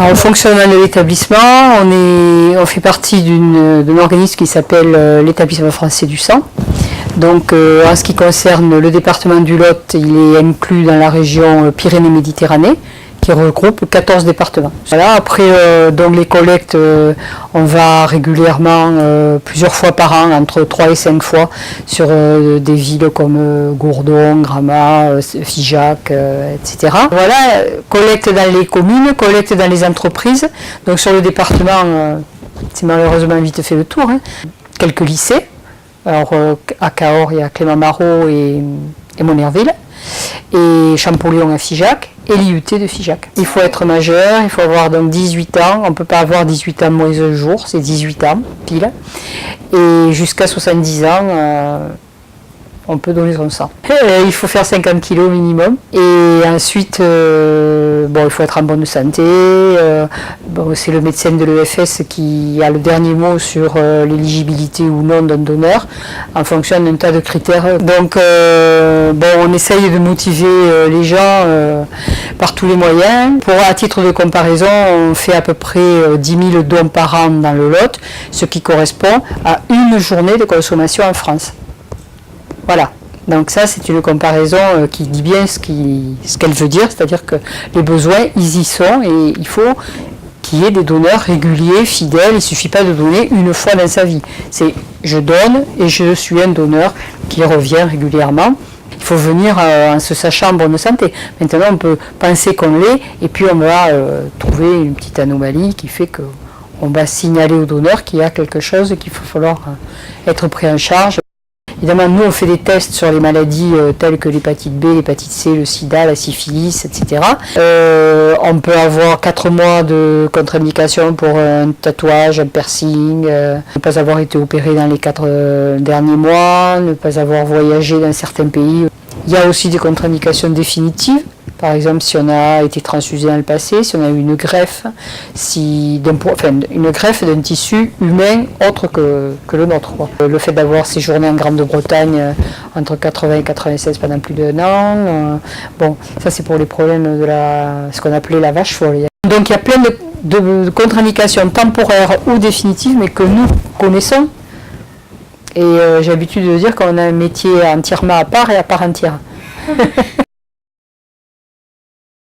Alors, au fonctionnement de l'établissement, on fait partie d'un organisme qui s'appelle l'Établissement français du sang. Donc, en ce qui concerne le département du Lot, il est inclus dans la région Pyrénées-Méditerranée, qui regroupe 14 départements. Voilà, après, donc les collectes, on va régulièrement, plusieurs fois par an, entre 3 et 5 fois, sur des villes comme Gourdon, Gramat, Figeac, etc. Voilà, collecte dans les communes, collecte dans les entreprises. Donc sur le département, c'est malheureusement vite fait le tour, hein. Quelques lycées. Alors, à Cahors, il y a Clément Marot et Monerville, et Champollion à Figeac, et l'IUT de Figeac. Il faut être majeur, il faut avoir donc 18 ans, on ne peut pas avoir 18 ans moins un jour, c'est 18 ans, pile, et jusqu'à 70 ans, on peut donner son sang. Il faut faire 50 kg minimum, et ensuite, il faut être en bonne santé. C'est le médecin de l'EFS qui a le dernier mot sur l'éligibilité ou non d'un donneur, en fonction d'un tas de critères. Donc, on essaye de motiver les gens par tous les moyens. À titre de comparaison, on fait à peu près 10 000 dons par an dans le Lot, ce qui correspond à une journée de consommation en France. Voilà, donc ça c'est une comparaison qui dit bien ce qu'elle veut dire, c'est-à-dire que les besoins, ils y sont et il faut qu'il y ait des donneurs réguliers, fidèles, il ne suffit pas de donner une fois dans sa vie. C'est je donne et je suis un donneur qui revient régulièrement. Il faut venir en se sachant en bonne santé. Maintenant on peut penser qu'on l'est et puis on va trouver une petite anomalie qui fait qu'on va signaler au donneur qu'il y a quelque chose et qu'il va falloir être pris en charge. Évidemment, nous, on fait des tests sur les maladies telles que l'hépatite B, l'hépatite C, le sida, la syphilis, etc. On peut avoir 4 mois de contre-indication pour un tatouage, un piercing, ne pas avoir été opéré dans les 4 derniers mois, ne pas avoir voyagé dans certains pays. Il y a aussi des contre-indications définitives. Par exemple, si on a été transfusé dans le passé, si on a eu une greffe, une greffe d'un tissu humain autre que le nôtre, quoi. Le fait d'avoir séjourné en Grande-Bretagne entre 80 et 96 pendant plus d'1 an, ça c'est pour les problèmes de ce qu'on appelait la vache folle. Donc il y a plein de contre-indications temporaires ou définitives, mais que nous connaissons. Et j'ai l'habitude de dire qu'on a un métier entièrement à part et à part entière.